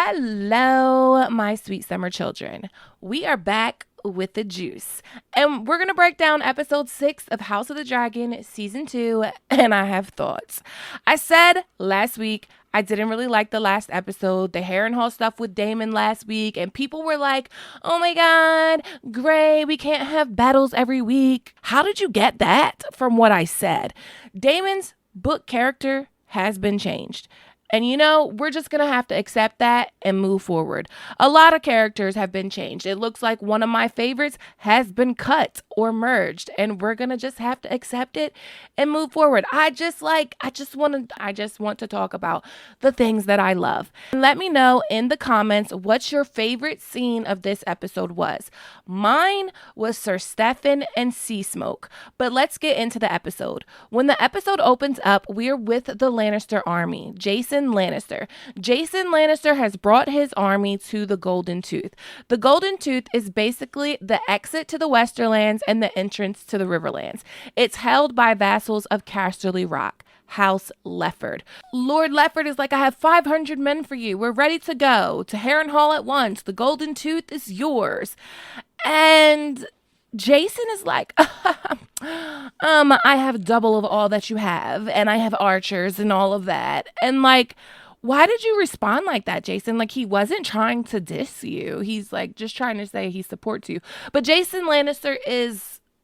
Hello, my sweet summer children. We are back with the juice, and we're going to break down episode 6 of House of the Dragon, season 2, and I have thoughts. I said last week I didn't really like the last episode, the Harrenhal stuff with Daemon last week, and people were like, oh my god, Gray, we can't have battles every week. How did you get that from what I said? Daemon's book character has been changed. And we're just going to have to accept that and move forward. A lot of characters have been changed. It looks like one of my favorites has been cut or merged, and we're going to just have to accept it and move forward. I just want to talk about the things that I love. And let me know in the comments what your favorite scene of this episode was. Mine was Sir Stefan and Seasmoke. But let's get into the episode. When the episode opens up, we're with the Lannister army. Jason Lannister has brought his army to the Golden Tooth. The Golden Tooth is basically the exit to the Westerlands and the entrance to the Riverlands. It's held by vassals of Casterly Rock, House Lefford. Lord Lefford is like, I have 500 men for you. We're ready to go to Harrenhal at once. The Golden Tooth is yours. And Jason is like, I have double of all that you have, and I have archers and all of that. And like, why did you respond like that, Jason? Like, he wasn't trying to diss you. He's like just trying to say he supports you. But Jason Lannister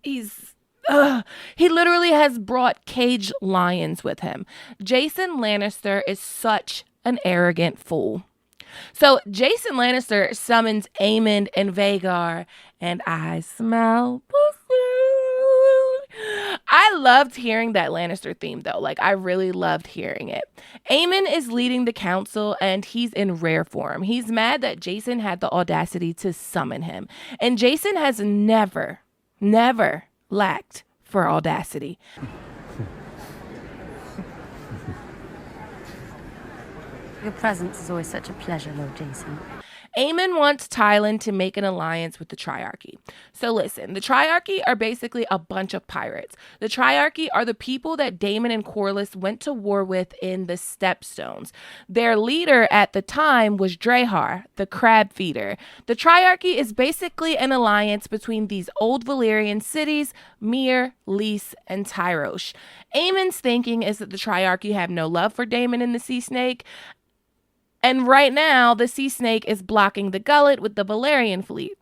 he literally has brought caged lions with him. Jason Lannister is such an arrogant fool. So Jason Lannister summons Aemond and Vhagar, and I smell food. I loved hearing that Lannister theme, though. Like, I really loved hearing it. Aemond is leading the council, and he's in rare form. He's mad that Jason had the audacity to summon him. And Jason has never lacked for audacity. Your presence is always such a pleasure, Lord Jason. Aemond wants Tyland to make an alliance with the Triarchy. So listen, the Triarchy are basically a bunch of pirates. The Triarchy are the people that Daemon and Corlys went to war with in the Stepstones. Their leader at the time was Drahar, the crab feeder. The Triarchy is basically an alliance between these old Valyrian cities, Myr, Lys, and Tyrosh. Aemond's thinking is that the Triarchy have no love for Daemon and the Sea Snake. And right now, the Sea Snake is blocking the Gullet with the Valyrian fleet.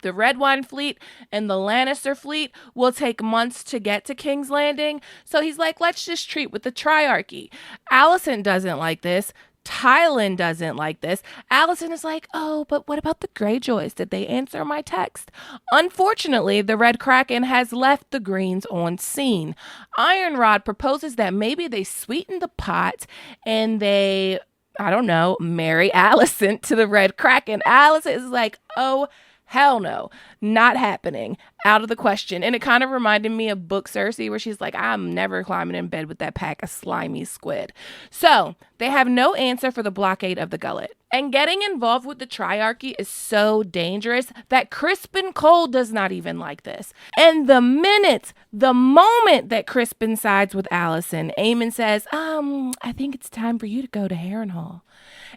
The Red Wine fleet and the Lannister fleet will take months to get to King's Landing. So he's like, let's just treat with the Triarchy. Alicent doesn't like this. Tyland doesn't like this. Alicent is like, oh, but what about the Greyjoys? Did they answer my text? Unfortunately, the Red Kraken has left the Greens on scene. Ironrod proposes that maybe they sweeten the pot and they, I don't know, marry Alicent to the Red Kraken. Alicent is like, oh, hell no, not happening, out of the question. And it kind of reminded me of Book Cersei, where she's like, I'm never climbing in bed with that pack of slimy squid. So they have no answer for the blockade of the Gullet. And getting involved with the Triarchy is so dangerous that Crispin Cole does not even like this. And the moment that Crispin sides with Alicent, Aemond says, I think it's time for you to go to Harrenhal.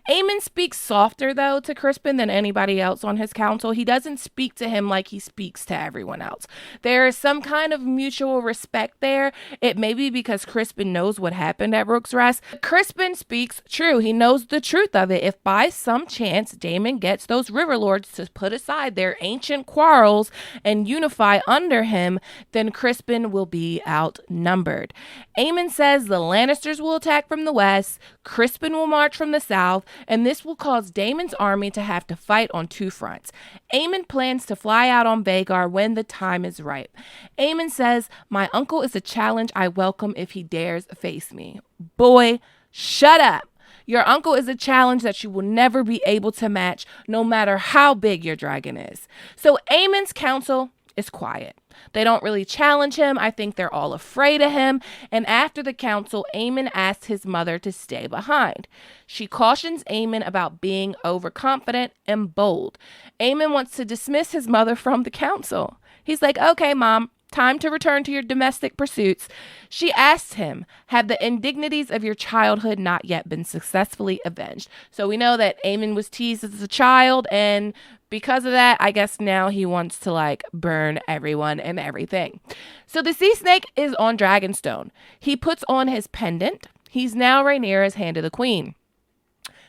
Aemond speaks softer, though, to Crispin than anybody else on his council. He doesn't speak to him like he speaks to everyone else. There is some kind of mutual respect there. It may be because Crispin knows what happened at Rook's Rest. Crispin speaks true. He knows the truth of it. If by some chance Daemon gets those Riverlords to put aside their ancient quarrels and unify under him, then Crispin will be outnumbered. Aemond says the Lannisters will attack from the west, Crispin will march from the south, and this will cause Daemon's army to have to fight on two fronts. Aemond plans to fly out on Vhagar when the time is right. Aemond says, my uncle is a challenge I welcome if he dares face me. Boy, shut up. Your uncle is a challenge that you will never be able to match, no matter how big your dragon is. So Aemond's council is quiet. They don't really challenge him. I think they're all afraid of him. And after the council, Aemond asks his mother to stay behind. She cautions Aemond about being overconfident and bold. Aemond wants to dismiss his mother from the council. He's like, okay, Mom, time to return to your domestic pursuits. She asks him, have the indignities of your childhood not yet been successfully avenged? So we know that Aemond was teased as a child, and because of that, I guess now he wants to like burn everyone and everything. So the sea snake is on Dragonstone. He puts on his pendant. He's now Rhaenyra's hand of the queen.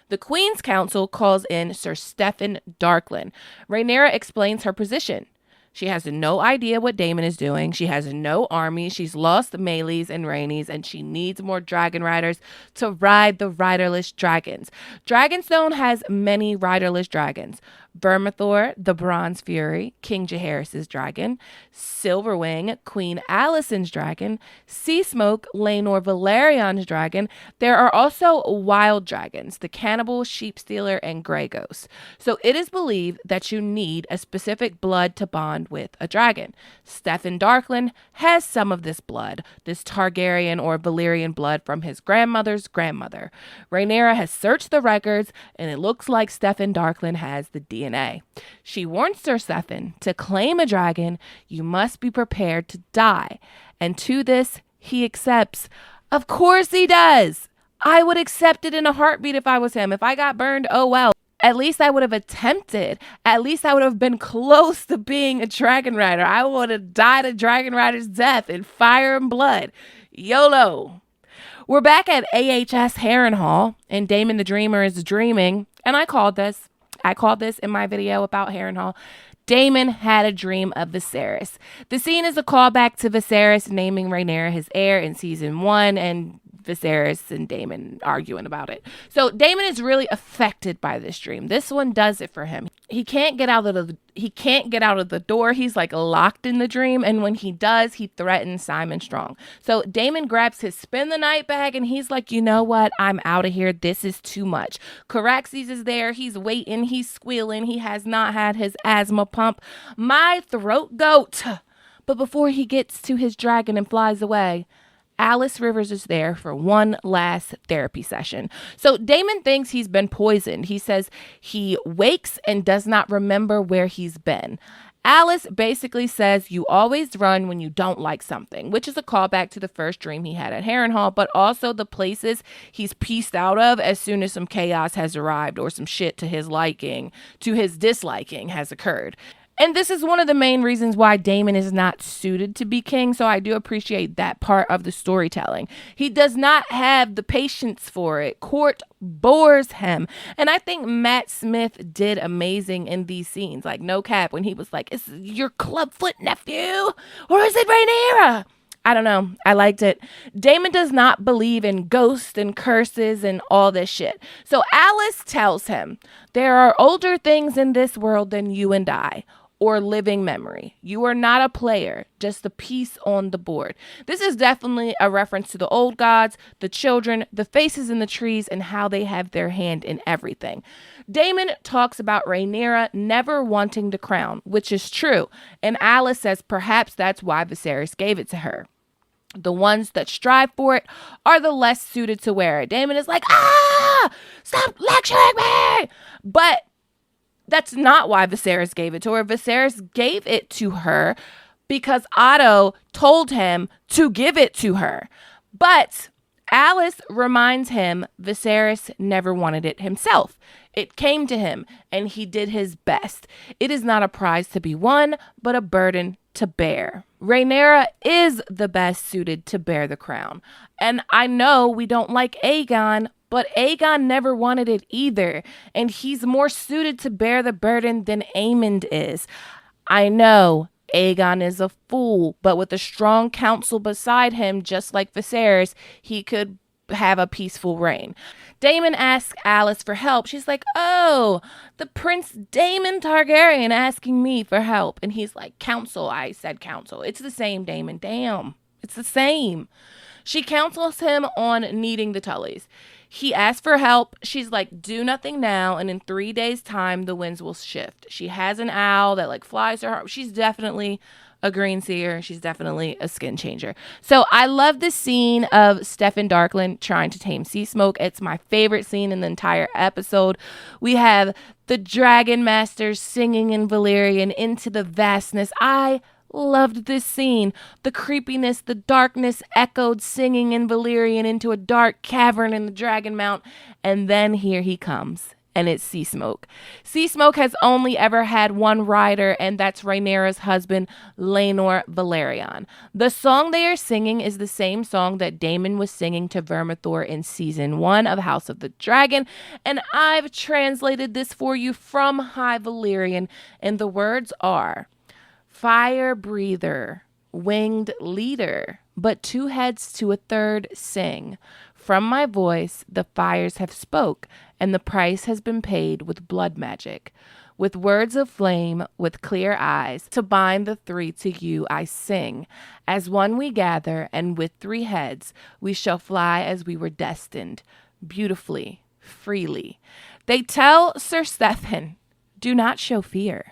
The Queen's Council calls in Sir Stephen Darkland. Rhaenyra explains her position. She has no idea what Daemon is doing. She has no army. She's lost Melees and Rhaenys, and she needs more dragon riders to ride the riderless dragons. Dragonstone has many riderless dragons. Vermithor, the Bronze Fury, King Jaehaerys' dragon, Silverwing, Queen Alicent's dragon, Seasmoke, Laenor Valarion's dragon. There are also wild dragons, the Cannibal, Sheepstealer, and Grey Ghost. So it is believed that you need a specific blood to bond with a dragon. Stephen Darkland has some of this blood, this Targaryen or Valyrian blood from his grandmother's grandmother. Rhaenyra has searched the records, and it looks like Stephen Darkland has the DNA. She warns Sir Stephen, to claim a dragon, you must be prepared to die. And to this, he accepts. Of course he does. I would accept it in a heartbeat if I was him. If I got burned, oh well. At least I would have attempted. At least I would have been close to being a dragon rider. I would have died a dragon rider's death in fire and blood. YOLO. We're back at AHS Harrenhal, and Daemon the Dreamer is dreaming. And I called this in my video about Harrenhal. Daemon had a dream of Viserys. The scene is a callback to Viserys naming Rhaenyra his heir in season 1, and Viserys and Daemon arguing about it. So Daemon is really affected by this dream. This one does it for him. He can't get out of the door. He's like locked in the dream, and when he does, he threatens Simon Strong. So Daemon grabs his spend the night bag, and he's like, you know what? I'm out of here. This is too much. Caraxes is there. He's waiting. He's squealing. He has not had his asthma pump. My throat goat. But before he gets to his dragon and flies away, Alice Rivers is there for one last therapy session. So Daemon thinks he's been poisoned. He says he wakes and does not remember where he's been. Alice basically says you always run when you don't like something, which is a callback to the first dream he had at Harrenhal, but also the places he's pieced out of as soon as some chaos has arrived or some shit to his liking, to his disliking has occurred. And this is one of the main reasons why Daemon is not suited to be king, so I do appreciate that part of the storytelling. He does not have the patience for it. Court bores him. And I think Matt Smith did amazing in these scenes. Like, no cap, when he was like, is your clubfoot nephew? Or is it Rhaenyra? I don't know. I liked it. Daemon does not believe in ghosts and curses and all this shit. So Alice tells him, there are older things in this world than you and I, or living memory. You are not a player, just a piece on the board. This is definitely a reference to the old gods, the children, the faces in the trees, and how they have their hand in everything. Daemon talks about Rhaenyra never wanting the crown, which is true. And Alice says perhaps that's why Viserys gave it to her. The ones that strive for it are the less suited to wear it. Daemon is like, stop lecturing me! But that's not why Viserys gave it to her. Viserys gave it to her because Otto told him to give it to her. But Alice reminds him Viserys never wanted it himself. It came to him, and he did his best. It is not a prize to be won, but a burden to bear. Rhaenyra is the best suited to bear the crown. And I know we don't like Aegon, but Aegon never wanted it either, and he's more suited to bear the burden than Aemond is. I know Aegon is a fool, but with a strong council beside him, just like Viserys, he could have a peaceful reign. Daemon asks Alice for help. She's like, oh, the Prince Daemon Targaryen asking me for help. And he's like, counsel. I said counsel. It's the same, Daemon. Damn. It's the same. She counsels him on needing the Tullys. He asks for help. She's like, do nothing now, and in 3 days' time, the winds will shift. She has an owl that like flies her heart. She's definitely a green seer. She's definitely a skin changer. So I love the scene of Stephen Darkland trying to tame Seasmoke. It's my favorite scene in the entire episode. We have the Dragon Masters singing in Valyrian into the vastness. I Loved this scene. The creepiness, the darkness echoed singing in Valyrian into a dark cavern in the Dragon Mount. And then here he comes. And it's Seasmoke. Seasmoke has only ever had one rider, and that's Rhaenyra's husband, Laenor Velaryon. The song they are singing is the same song that Daemon was singing to Vermithor in season 1 of House of the Dragon, and I've translated this for you from High Valyrian, and the words are, fire breather, winged leader, but 2 heads to a third sing. From my voice the fires have spoke, and the price has been paid with blood magic. With words of flame, with clear eyes, to bind the 3 to you I sing. As one we gather, and with 3 heads we shall fly as we were destined, beautifully, freely. They tell Sir Stephen, do not show fear.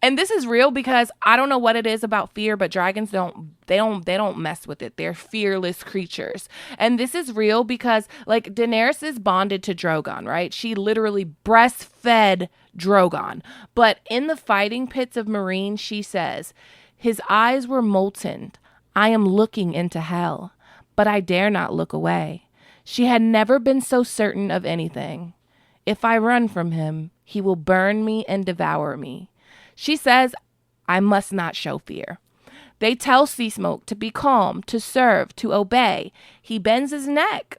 And this is real because I don't know what it is about fear, but dragons don't mess with it. They're fearless creatures. And this is real because like Daenerys is bonded to Drogon, right? She literally breastfed Drogon. But in the fighting pits of Meereen, she says, his eyes were molten. I am looking into hell, but I dare not look away. She had never been so certain of anything. If I run from him, he will burn me and devour me. She says, I must not show fear. They tell Seasmoke to be calm, to serve, to obey. He bends his neck.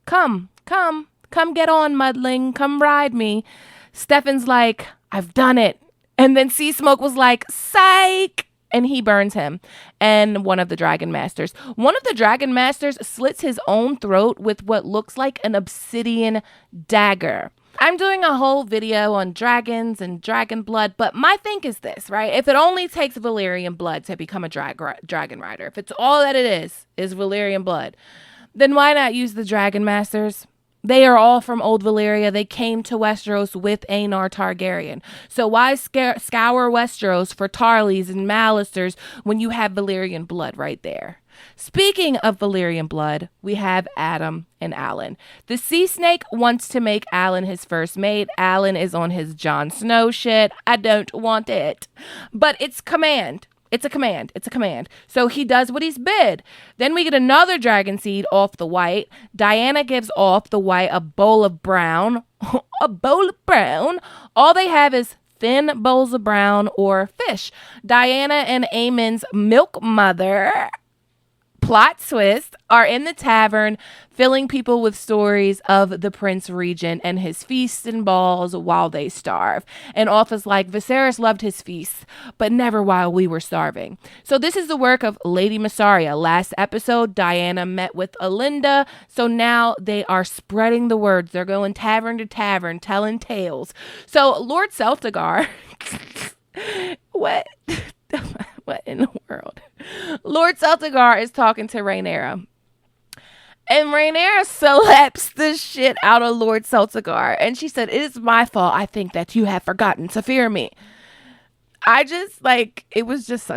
Come get on, mudling. Come ride me. Stephen's like, I've done it. And then Seasmoke was like, psych. And he burns him and one of the Dragon Masters. One of the Dragon Masters slits his own throat with what looks like an obsidian dagger. I'm doing a whole video on dragons and dragon blood, but my thing is this, right? If it only takes Valyrian blood to become a dragon rider, if it's all that it is Valyrian blood, then why not use the Dragon Masters? They are all from Old Valyria. They came to Westeros with Aenar Targaryen. So why scour Westeros for Tarleys and Mallisters when you have Valyrian blood right there? Speaking of Valyrian blood, we have Adam and Alan. The sea snake wants to make Alan his first mate. Alan is on his Jon Snow shit. I don't want it. But it's command. It's a command. It's a command. So he does what he's bid. Then we get another dragon seed off the white. Diana gives off the white a bowl of brown. A bowl of brown. All they have is thin bowls of brown or fish. Diana and Aemond's milk mother, plot twist, are in the tavern filling people with stories of the Prince Regent and his feasts and balls while they starve. And Offa's like, Viserys loved his feasts, but never while we were starving. So this is the work of Lady Mysaria. Last episode, Diana met with Alinda. So now they are spreading the words. They're going tavern to tavern, telling tales. So Lord Celtigar, what in the world? Lord Celtigar is talking to Rhaenyra. And Rhaenyra slaps the shit out of Lord Celtigar. And she said, it is my fault, I think, that you have forgotten to fear me. I just, like, it was just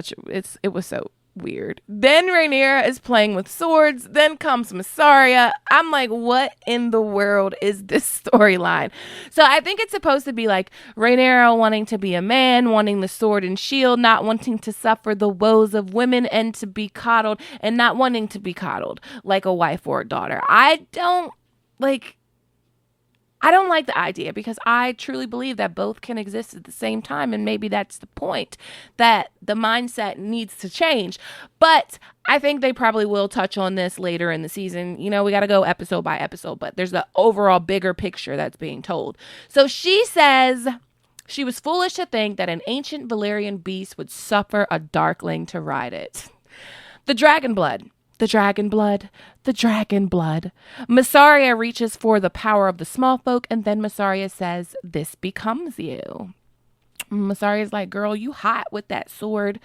it was so weird. Then Rhaenyra is playing with swords. Then comes Mysaria. I'm like, what in the world is this storyline? So I think it's supposed to be like Rhaenyra wanting to be a man, wanting the sword and shield, not wanting to suffer the woes of women and to be coddled and not wanting to be coddled like a wife or a daughter. I don't like the idea because I truly believe that both can exist at the same time. And maybe that's the point, that the mindset needs to change. But I think they probably will touch on this later in the season. You know, we got to go episode by episode, but there's the overall bigger picture that's being told. So she says she was foolish to think that an ancient Valyrian beast would suffer a darkling to ride it. The dragon blood. The dragon blood, the dragon blood. Mysaria reaches for the power of the small folk, and then Mysaria says, this becomes you. Mysaria's like, girl, you hot with that sword.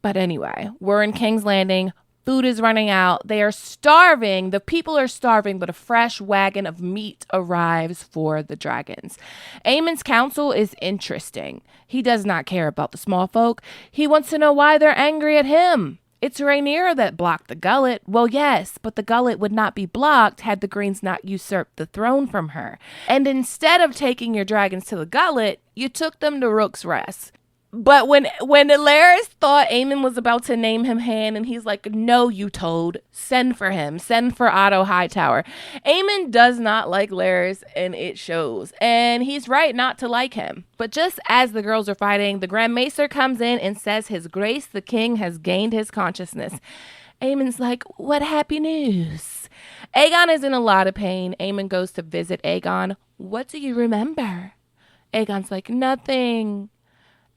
But anyway, we're in King's Landing. Food is running out. They are starving. The people are starving, but a fresh wagon of meat arrives for the dragons. Aemond's counsel is interesting. He does not care about the small folk. He wants to know why they're angry at him. It's Rhaenyra that blocked the gullet. Well, yes, but the gullet would not be blocked had the Greens not usurped the throne from her. And instead of taking your dragons to the gullet, you took them to Rook's Rest. But when Larys thought Aemond was about to name him hand, and he's like, no, you toad, send for him, send for Otto Hightower. Aemond does not like Larys, and it shows. And he's right not to like him. But just as the girls are fighting, the Grand Maester comes in and says his grace the king has gained his consciousness. Aemond's like, what happy news? Aegon is in a lot of pain. Aemond goes to visit Aegon. What do you remember? Aegon's like, nothing.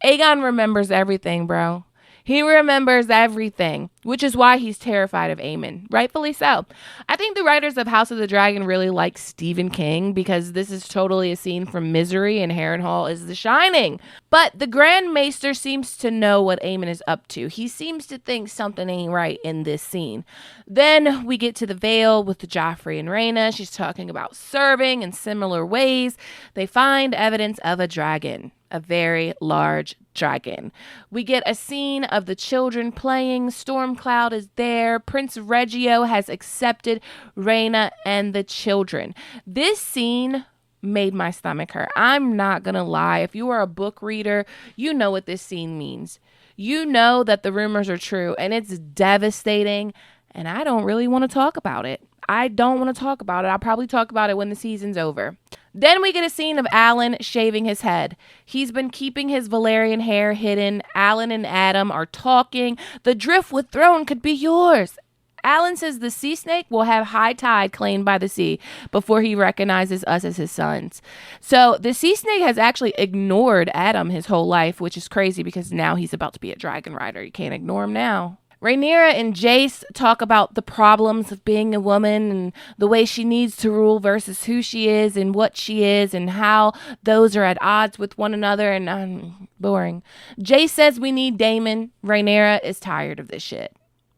Aegon remembers everything, bro. He remembers everything, which is why he's terrified of Aemond. Rightfully so. I think the writers of House of the Dragon really like Stephen King because this is totally a scene from Misery and Harrenhal is The Shining. But the Grand Maester seems to know what Aemond is up to. He seems to think something ain't right in this scene. Then we get to the Vale with Joffrey and Rhaena. She's talking about serving in similar ways. They find evidence of a dragon. A very large dragon. We get a scene of the children playing. Stormcloud is there. Prince Reggio has accepted Rhaena and the children. This scene made my stomach hurt. I'm not gonna lie. If you are a book reader, you know what this scene means. You know that the rumors are true, and it's devastating, and I don't really want to talk about it. I don't want to talk about it. I'll probably talk about it when the season's over. Then we get a scene of Alan shaving his head. He's been keeping his Valyrian hair hidden. Alan and Adam are talking. The Driftwood throne could be yours. Alan says the sea snake will have high tide claimed by the sea before he recognizes us as his sons. So the sea snake has actually ignored Adam his whole life, which is crazy because now he's about to be a dragon rider. You can't ignore him now. Rhaenyra and Jace talk about the problems of being a woman and the way she needs to rule versus who she is and what she is and how those are at odds with one another, and boring. Jace says we need Daemon. Rhaenyra is tired of this shit.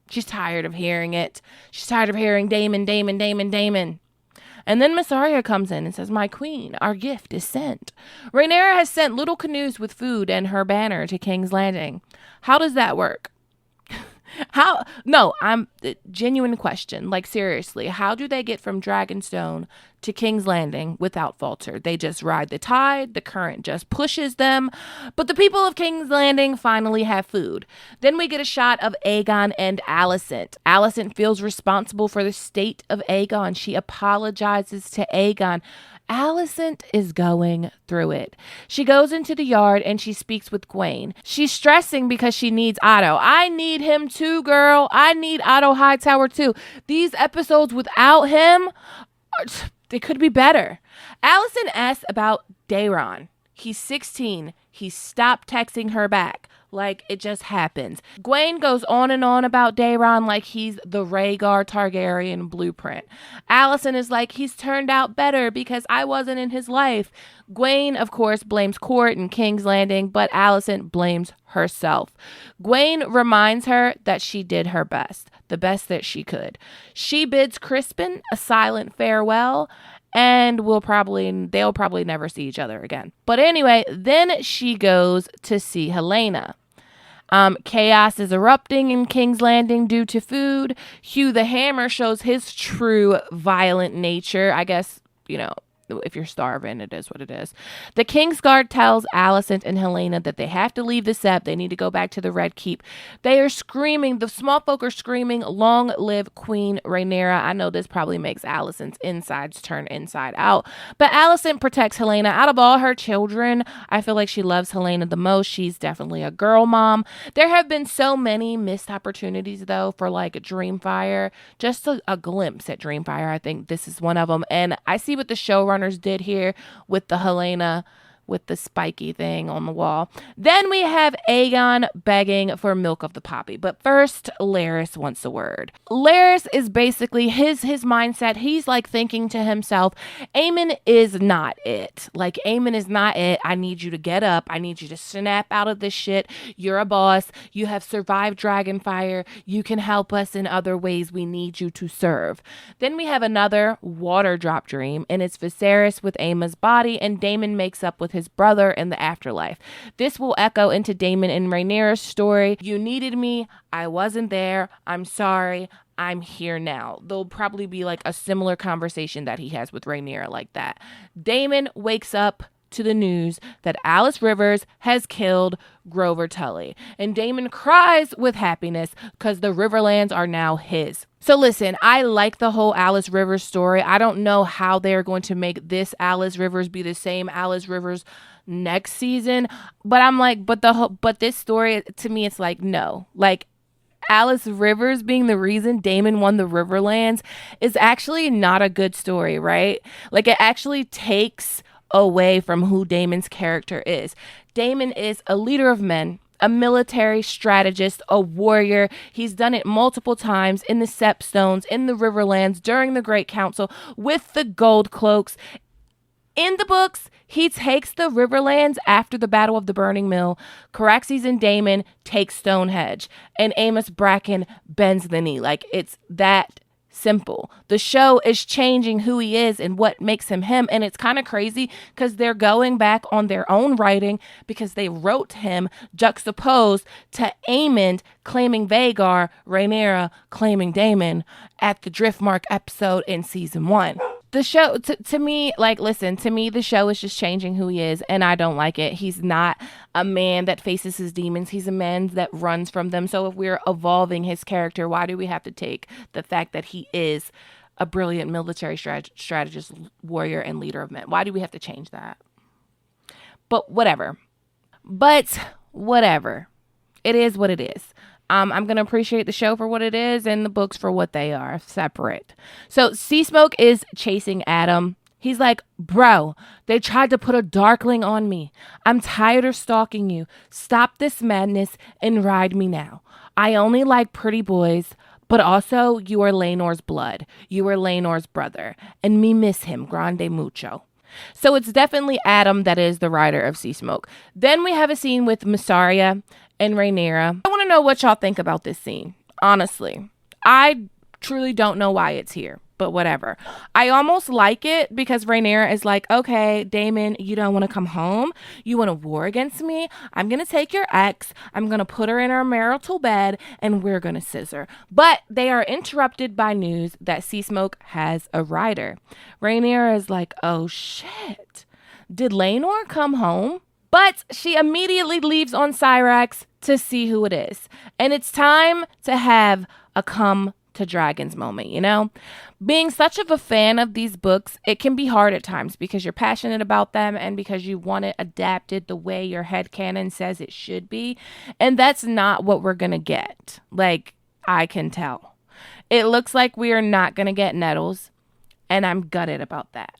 She's tired of hearing it. She's tired of hearing Daemon, Daemon, Daemon, Daemon. And then Mysaria comes in and says, my queen, our gift is sent. Rhaenyra has sent little canoes with food and her banner to King's Landing. How does that work? How? No, I'm genuine question. Like, seriously, how do they get from Dragonstone to King's Landing without falter? They just ride the tide. The current just pushes them. But the people of King's Landing finally have food. Then we get a shot of Aegon and Alicent. Alicent feels responsible for the state of Aegon. She apologizes to Aegon. Alicent is going through it. She goes into the yard and she speaks with Gwaine. She's stressing because she needs Otto. I need him too, girl. I need Otto Hightower too. These episodes without him, they could be better. Alicent asks about Daemon. He's 16. He stopped texting her back. Like, it just happens. Gwaine goes on and on about Daemon like he's the Rhaegar Targaryen blueprint. Alicent is like, he's turned out better because I wasn't in his life. Gwaine, of course, blames Court and King's Landing, but Alicent blames herself. Gwaine reminds her that she did her best, the best that she could. She bids Crispin a silent farewell, and they'll probably never see each other again. But anyway, then she goes to see Helaena. Chaos is erupting in King's Landing due to food. Hugh the Hammer shows his true violent nature. I guess, if you're starving, it is what it is. The Kingsguard tells Alicent and Helaena that they have to leave the Sept. They need to go back to the Red Keep. They are screaming. The small folk are screaming, long live Queen Rhaenyra. I know this probably makes Alicent's insides turn inside out. But Alicent protects Helaena. Out of all her children, I feel like she loves Helaena the most. She's definitely a girl mom. There have been so many missed opportunities, though, for like Dreamfire. Just a glimpse at Dreamfire. I think this is one of them. And I see what the showrunners did here with the Helaena with the spiky thing on the wall. Then we have Aegon begging for milk of the poppy. But first, Larys wants a word. Larys is basically his mindset. He's like thinking to himself, Aemond is not it. Like, Aemond is not it. I need you to get up. I need you to snap out of this shit. You're a boss. You have survived Dragonfire. You can help us in other ways. We need you to serve. Then we have another water drop dream, and it's Viserys with Aemma's body, and Daemon makes up with his brother in the afterlife. This will echo into Daemon and Rhaenyra's story. You needed me. I wasn't there. I'm sorry. I'm here now. There'll probably be like a similar conversation that he has with Rhaenyra like that. Daemon wakes up to the news that Alice Rivers has killed Grover Tully. And Daemon cries with happiness because the Riverlands are now his. So listen, I like the whole Alice Rivers story. I don't know how they're going to make this Alice Rivers be the same Alice Rivers next season. But I'm like, but this story, to me, it's like, no. Like, Alice Rivers being the reason Daemon won the Riverlands is actually not a good story, right? Like, it actually takes away from who Daemon's character is. Daemon is a leader of men, a military strategist, a warrior. He's done it multiple times in the Sepstones, in the Riverlands, during the Great Council, with the Gold Cloaks. In the books, he takes the Riverlands after the Battle of the Burning Mill. Caraxes and Daemon take Stonehenge, and Amos Bracken bends the knee. Like, it's that simple. The show is changing who he is and what makes him him, and it's kind of crazy because they're going back on their own writing because they wrote him juxtaposed to Aemond claiming Vhagar, Rhaenyra claiming Daemon at the Driftmark episode in season 1. The show, to me, like, listen, to me, the show is just changing who he is, and I don't like it. He's not a man that faces his demons. He's a man that runs from them. So if we're evolving his character, why do we have to take the fact that he is a brilliant military strategist, warrior, and leader of men? Why do we have to change that? But whatever. It is what it is. I'm going to appreciate the show for what it is and the books for what they are, separate. So Seasmoke is chasing Adam. He's like, bro, they tried to put a darkling on me. I'm tired of stalking you. Stop this madness and ride me now. I only like pretty boys, but also you are Laenor's blood. You are Laenor's brother, and me miss him grande mucho. So it's definitely Adam that is the writer of Seasmoke. Then we have a scene with Mysaria and Rhaenyra. I want to know what y'all think about this scene. Honestly, I truly don't know why it's here, but whatever. I almost like it because Rhaenyra is like, okay, Daemon, you don't want to come home. You want to war against me. I'm going to take your ex. I'm going to put her in her marital bed and we're going to scissor. But they are interrupted by news that Seasmoke has a rider. Rhaenyra is like, oh shit. Did Laenor come home? But she immediately leaves on Syrax to see who it is. And it's time to have a come to dragons moment, you know? Being such of a fan of these books, it can be hard at times because you're passionate about them and because you want it adapted the way your headcanon says it should be. And that's not what we're going to get. Like, I can tell. It looks like we are not going to get Nettles, and I'm gutted about that.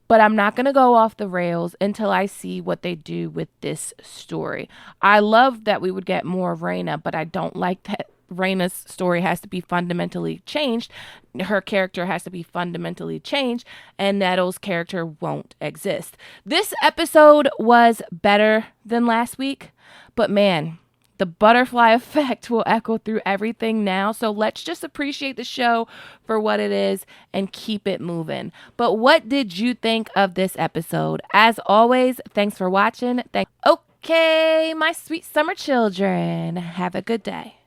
But I'm not going to go off the rails until I see what they do with this story. I love that we would get more of Rhaena, but I don't like that Rhaena's story has to be fundamentally changed. Her character has to be fundamentally changed, and Nettle's character won't exist. This episode was better than last week, but man, the butterfly effect will echo through everything now. So let's just appreciate the show for what it is and keep it moving. But what did you think of this episode? As always, thanks for watching. Okay, my sweet summer children, have a good day.